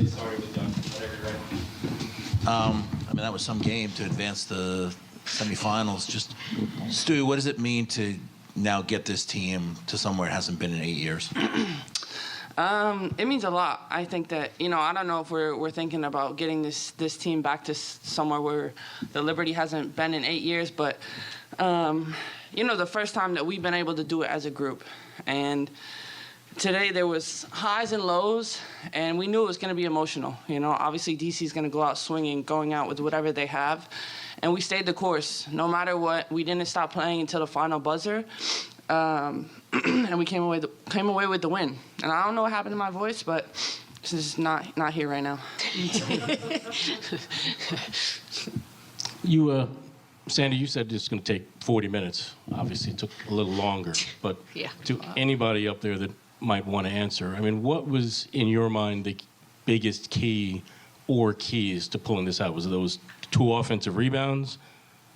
Sorry with whatever, right? I mean, that was some game to advance the semifinals. Just, Stu, what does it mean to now get this team to somewhere it hasn't been in 8 years? It means a lot. I think that, I don't know if we're thinking about getting this team back to somewhere where the Liberty hasn't been in 8 years, but, the first time that we've been able to do it as a group. And today there was highs and lows, and we knew it was going to be emotional. Obviously DC's going to go out swinging, going out with whatever they have, and we stayed the course. No matter what, we didn't stop playing until the final buzzer. And we came away with the win. And I don't know what happened to my voice, but it's just not here right now. Sandy, you said it's going to take 40 minutes. Obviously, it took a little longer. But Yeah. to anybody up there that might want to answer, I mean, what was, in your mind, the biggest key or keys to pulling this out? Was it those 2 offensive rebounds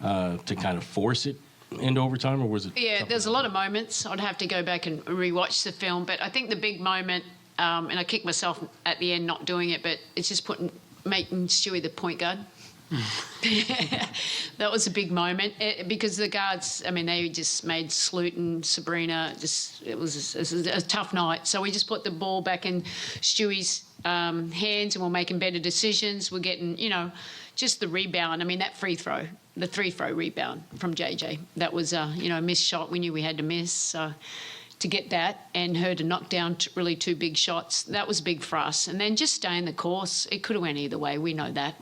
to kind of force it into overtime, or was it? Yeah, there's a lot of moments. I'd have to go back and rewatch the film, but I think the big moment, and I kicked myself at the end not doing it, but it's just making Stewie the point guard. That was a big moment because the guards, I mean, they just made Stewart and Sabrina, it was a tough night. So we just put the ball back in Stewie's hands, and we're making better decisions. We're getting, just the rebound. I mean, that free throw, the 3-throw rebound from JJ, that was, a missed shot. We knew we had to miss. So to get that and her to knock down really 2 big shots, that was big for us. And then just staying the course, it could have went either way. We know that.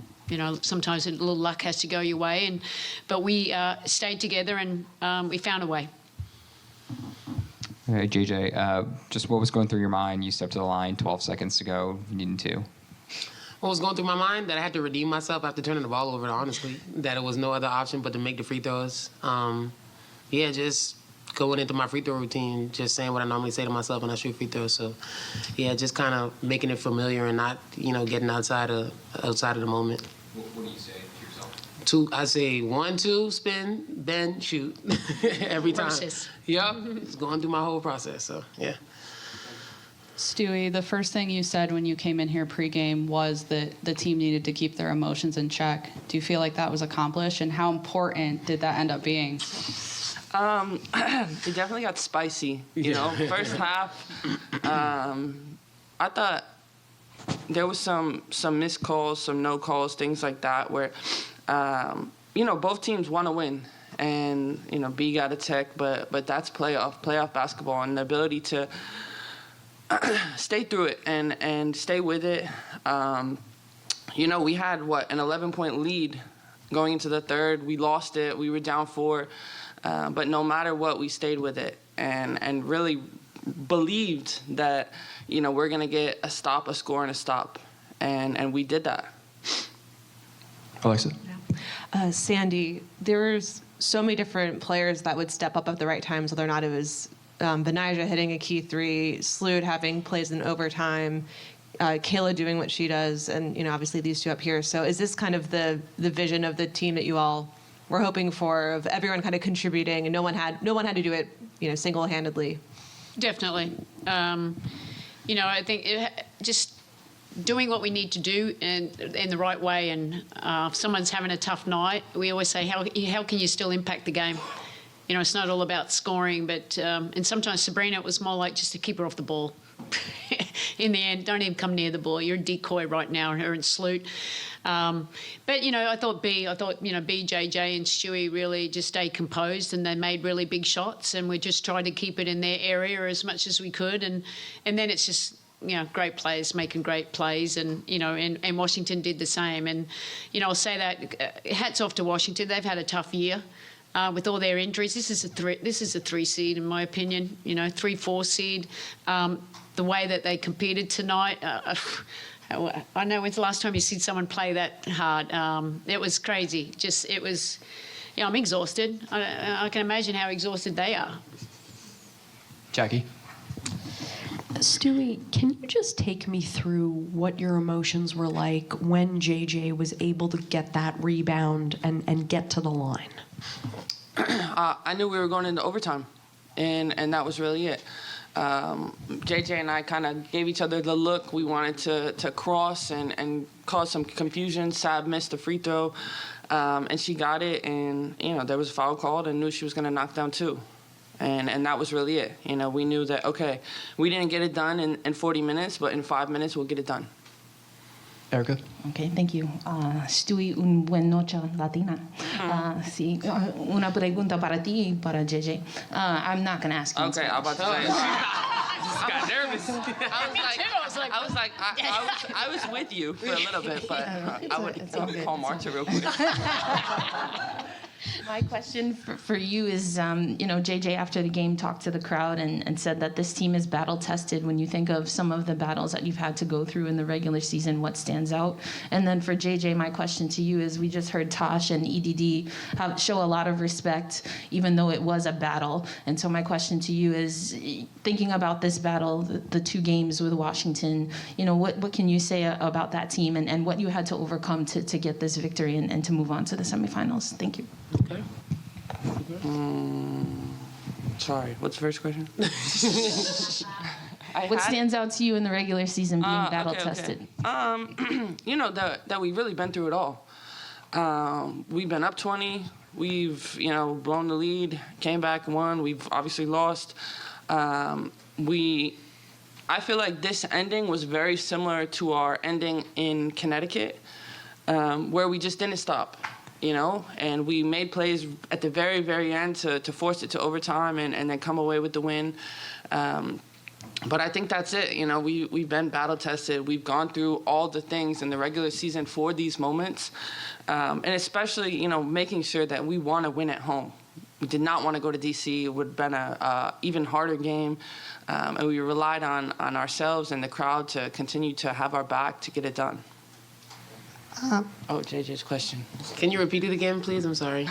Sometimes a little luck has to go your way, but we stayed together and we found a way. Hey, JJ, just what was going through your mind? You stepped to the line, 12 seconds to go, you needed 2. What was going through my mind? That I had to redeem myself after turning the ball over, honestly. That it was no other option but to make the free throws. Just going into my free throw routine, just saying what I normally say to myself when I shoot free throws. So, just kind of making it familiar and not, getting outside of the moment. What do you say to yourself? I say 1, 2, spin, bend, shoot. Every time. Process. Yep. It's going through my whole process. So, yeah. Stewie, the first thing you said when you came in here pregame was that the team needed to keep their emotions in check. Do you feel like that was accomplished, and how important did that end up being? It definitely got spicy. First half, I thought there was some missed calls, some no calls, things like that, where both teams want to win, and B got a tech, but that's playoff basketball, and the ability to stay through it and stay with it. We had an 11-point lead going into the third. We lost it. We were down 4. But no matter what, we stayed with it and really believed that, we're going to get a stop, a score, and a stop. And we did that. Alexa? Sandy, there's so many different players that would step up at the right times, whether or not it was Benijah hitting a key 3, Stewart having plays in overtime, Kayla doing what she does, and, obviously these 2 up here. So is this kind of the vision of the team that you all were hoping for, of everyone kind of contributing, and no one had to do it, single-handedly? Definitely. I think just doing what we need to do in the right way. And if someone's having a tough night, we always say, how can you still impact the game? It's not all about scoring, but and sometimes Sabrina, it was more like just to keep her off the ball. In the end, don't even come near the ball. You're a decoy right now, her and Stewart. But I thought B, JJ, and Stewie really just stayed composed, and they made really big shots, and we just tried to keep it in their area as much as we could, and then it's just great players making great plays, and and Washington did the same, and I'll say that hats off to Washington. They've had a tough year. With all their injuries, this is a 3 seed in my opinion. 3-4 seed. The way that they competed tonight, I know when's the last time you seen someone play that hard. It was crazy. I'm exhausted. I can imagine how exhausted they are. Jackie? Stewie, can you just take me through what your emotions were like when JJ was able to get that rebound and get to the line? I knew we were going into overtime, and that was really it. JJ and I kind of gave each other the look. We wanted to cross and cause some confusion. Sab missed the free throw, and she got it. And, there was a foul called and knew she was going to knock down 2. And that was really it. We knew that, okay, we didn't get it done in 40 minutes, but in 5 minutes we'll get it done. Erica? Okay, thank you. Stewie, un buen noche latina. Sí, una pregunta para ti y para JJ. I'm not going to ask you. Okay, I'm about to say. Just got nervous. I was with you for a little bit, but I would call Marta real quick. My question for you is, JJ after the game talked to the crowd and said that this team is battle tested. When you think of some of the battles that you've had to go through in the regular season, what stands out? And then for JJ, my question to you is, we just heard Tosh and EDD show a lot of respect, even though it was a battle. And so my question to you is, thinking about this battle, the 2 games with Washington, what can you say about that team and what you had to overcome to get this victory and to move on to the semifinals? Thank you. Okay. Sorry, what's the first question? What stands out to you in the regular season being battle tested? That we've really been through it all. We've been up 20. We've, blown the lead, came back and won. We've obviously lost. I feel like this ending was very similar to our ending in Connecticut, where we just didn't stop. And we made plays at the very, very end to force it to overtime and then come away with the win. But I think that's it. We've been battle tested. We've gone through all the things in the regular season for these moments. And especially, making sure that we want to win at home. We did not want to go to D.C. It would have been a even harder game. And we relied on ourselves and the crowd to continue to have our back to get it done. JJ's question. Can you repeat it again, please? I'm sorry.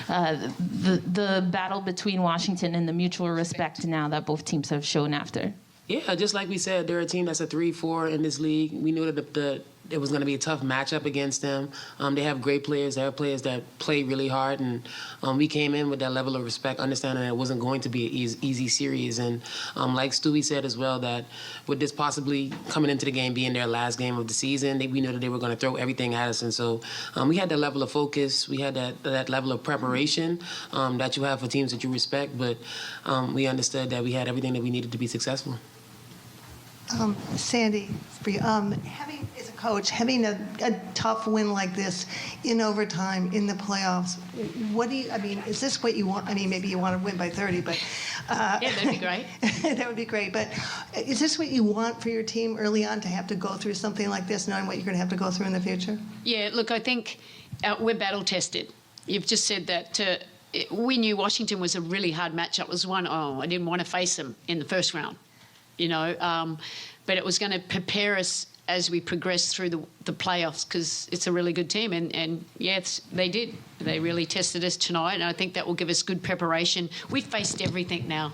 The battle between Washington and the mutual respect now that both teams have shown after. Yeah, just like we said, they're a team that's a 3-4 in this league. We knew that it was going to be a tough matchup against them. They have great players. They have players that play really hard. And we came in with that level of respect, understanding that it wasn't going to be an easy series. And like Stewie said as well, that with this possibly coming into the game being their last game of the season, we knew that they were going to throw everything at us. And so we had that level of focus. We had that level of preparation that you have for teams that you respect. But we understood that we had everything that we needed to be successful. Sandy, for you, having as a coach, having a tough win like this in overtime in the playoffs, is this what you want? Maybe you want to win by 30, but Yeah, that'd be great. that would be great. But is this what you want for your team early on, to have to go through something like this, knowing what you're going to have to go through in the future? Yeah, look, I think we're battle tested. You've just said that. We knew Washington was a really hard matchup. It was one, I didn't want to face them in the first round. But it was going to prepare us as we progress through the playoffs, because it's a really good team. And yes, they did. They really tested us tonight, and I think that will give us good preparation. We've faced everything now.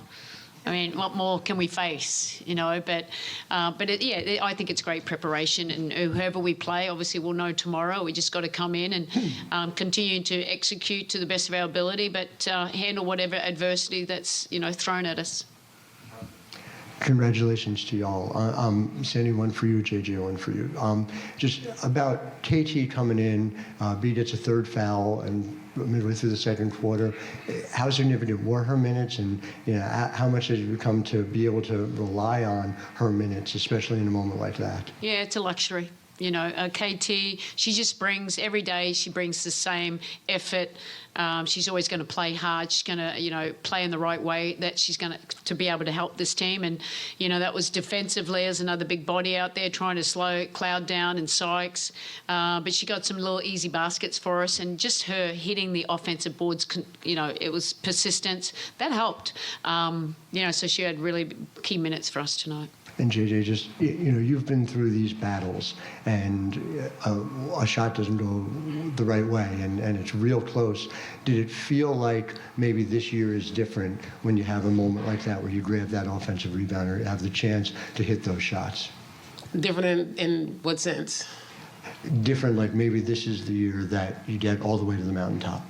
What more can we face, But I think it's great preparation, and whoever we play, obviously we'll know tomorrow. We just got to come in and continue to execute to the best of our ability, but handle whatever adversity that's, thrown at us. Congratulations to y'all. Sandy, one for you, JJ, one for you. Just about KT coming in, B gets a 3rd foul and midway through the 2nd quarter. How significant were her minutes, and how much has it become to be able to rely on her minutes, especially in a moment like that? Yeah, it's a luxury. KT, she just brings, every day she brings the same effort. She's always going to play hard. She's going to, play in the right way, that she's going to be able to help this team. And, that was defensively as another big body out there trying to slow Cloud down and Sykes. But she got some little easy baskets for us, and just her hitting the offensive boards, it was persistence. That helped. So she had really key minutes for us tonight. And JJ, just, you've been through these battles, and a shot doesn't go the right way, and it's real close. Did it feel like maybe this year is different when you have a moment like that where you grab that offensive rebound or have the chance to hit those shots? Different in what sense? Different, like maybe this is the year that you get all the way to the mountaintop.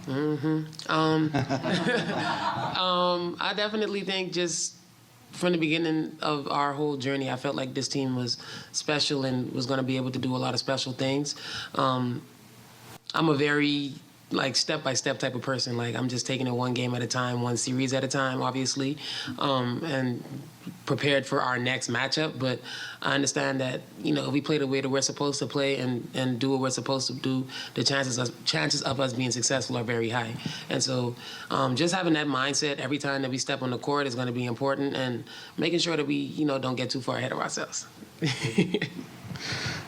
I definitely think just from the beginning of our whole journey, I felt like this team was special and was going to be able to do a lot of special things. I'm a very step-by-step type of person. Like, I'm just taking it one game at a time, one series at a time, obviously, and prepared for our next matchup. But I understand that, if we play the way that we're supposed to play and do what we're supposed to do, the chances of us being successful are very high. And so just having that mindset every time that we step on the court is going to be important, and making sure that we, don't get too far ahead of ourselves.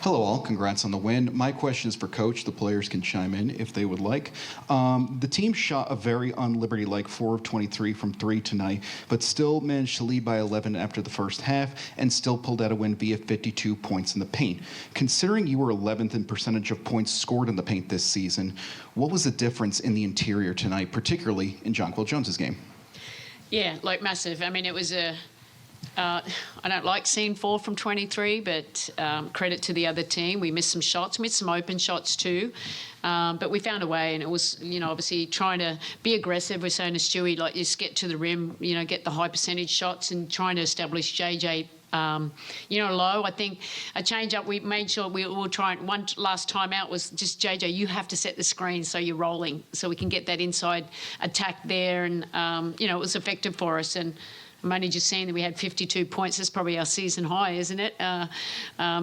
Hello all, congrats on the win. My question is for Coach. The players can chime in if they would like. The team shot a very un-Liberty-like 4 of 23 from 3 tonight, but still managed to lead by 11 after the first half and still pulled out a win via 52 points in the paint. Considering you were 11th in percentage of points scored in the paint this season, what was the difference in the interior tonight, particularly in Jonquel Jones's game? Yeah, massive. I mean, it was I don't like seeing 4 from 23, but credit to the other team. We missed some shots, missed some open shots too, but we found a way, and it was, obviously trying to be aggressive. We're saying to Stewie, just get to the rim, get the high percentage shots, and trying to establish JJ, low. I think a change up, we made sure we were trying. One last time out was just, JJ, you have to set the screen so you're rolling, so we can get that inside attack there, and, it was effective for us. And I'm only just seeing that we had 52 points. That's probably our season high, isn't it?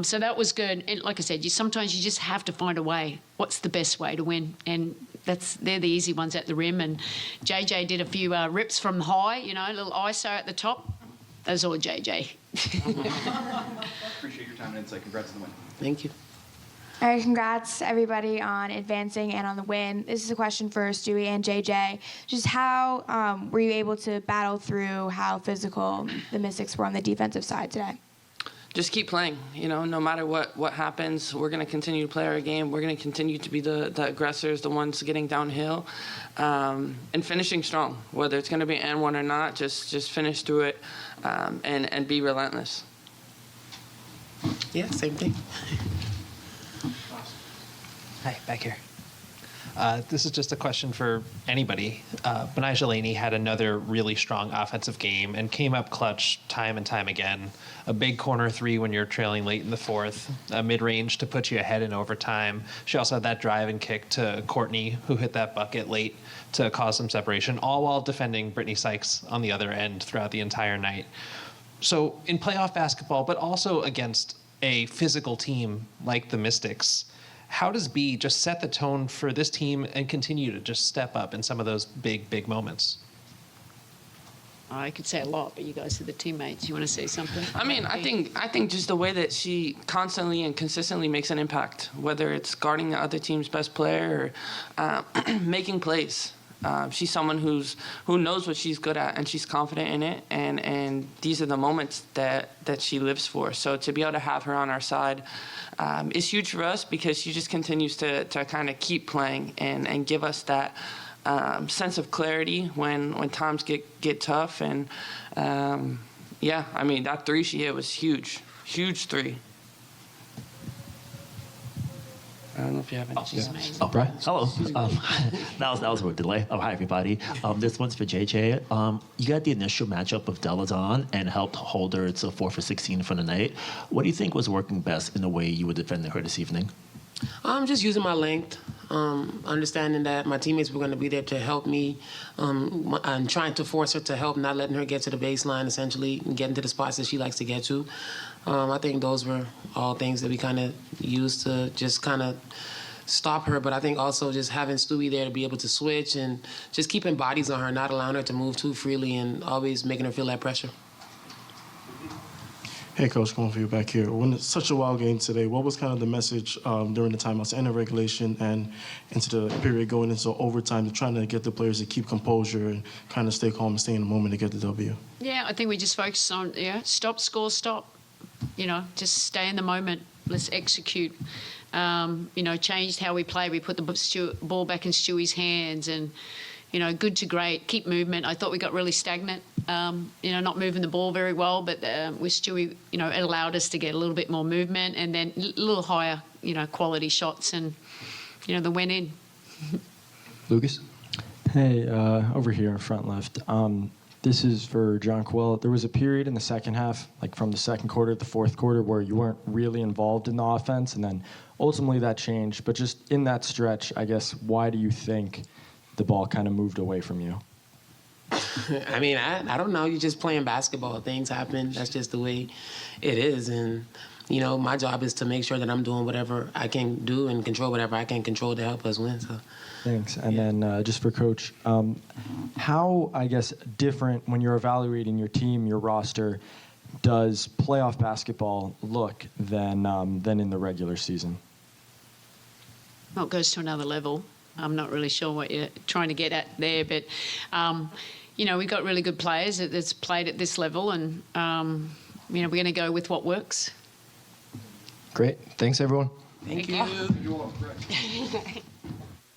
So that was good. And like I said, sometimes you just have to find a way. What's the best way to win? And they're the easy ones at the rim. And JJ did a few rips from high, a little ISO at the top. That's all JJ. Appreciate your time and insight. Congrats on the win. Thank you. All right, congrats everybody on advancing and on the win. This is a question for Stewie and JJ. Just how were you able to battle through how physical the Mystics were on the defensive side today? Just keep playing. No matter what happens, we're going to continue to play our game. We're going to continue to be the aggressors, the ones getting downhill, and finishing strong. Whether it's going to be an one or not, just finish through it, and be relentless. Yeah, same thing. Hi, back here. This is just a question for anybody. Benijah Laney had another really strong offensive game and came up clutch time and time again. A big corner 3 when you're trailing late in the fourth, a mid-range to put you ahead in overtime. She also had that drive and kick to Courtney, who hit that bucket late to cause some separation, all while defending Brittany Sykes on the other end throughout the entire night. So in playoff basketball, but also against a physical team like the Mystics, how does B just set the tone for this team and continue to just step up in some of those big, big moments? I could say a lot, but you guys are the teammates. You want to say something? I mean, I think just the way that she constantly and consistently makes an impact, whether it's guarding the other team's best player or making plays. She's someone who knows what she's good at, and she's confident in it, and these are the moments that she lives for. So to be able to have her on our side is huge for us, because she just continues to kind of keep playing and give us that sense of clarity when times get tough. And that 3 she hit was huge 3. I don't know if you have any. Oh, Brian? Hello. that was a delay. Hi, everybody. This one's for JJ. You got the initial matchup of Deladon and helped hold her to 4 for 16 for the night. What do you think was working best in the way you were defending her this evening? Just using my length, understanding that my teammates were going to be there to help me, and trying to force her to help, not letting her get to the baseline, essentially, and getting to the spots that she likes to get to. I think those were all things that we kind of used to just kind of stop her. But I think also just having Stewie there to be able to switch and just keeping bodies on her, not allowing her to move too freely, and always making her feel that pressure. Hey, Coach, going for you back here. When it's such a wild game today, what was kind of the message during the timeouts and the regulation and into the period going into overtime, trying to get the players to keep composure and kind of stay calm and stay in the moment to get the W? Yeah, I think we just focused on, stop, score, stop. Just stay in the moment. Let's execute. Changed how we play. We put the ball back in Stewie's hands, and, good to great. Keep movement. I thought we got really stagnant, not moving the ball very well, but with Stewie, it allowed us to get a little bit more movement and then a little higher, quality shots, and, the win in. Lucas? Hey, over here, front left. This is for Jonquel. There was a period in the second half, like from the second quarter to the fourth quarter, where you weren't really involved in the offense, and then ultimately that changed. But just in that stretch, I guess, why do you think the ball kind of moved away from you? I mean, I don't know. You're just playing basketball. Things happen. That's just the way it is. And, you know, my job is to make sure that I'm doing whatever I can do and control whatever I can control to help us win. So. Thanks. And then just for Coach, how, I guess, different when you're evaluating your team, your roster, does playoff basketball look than in the regular season? Well, it goes to another level. I'm not really sure what you're trying to get at there, but, you know, we've got really good players that's played at this level, and, you know, we're going to go with what works. Great. Thanks, everyone. Thank you. you.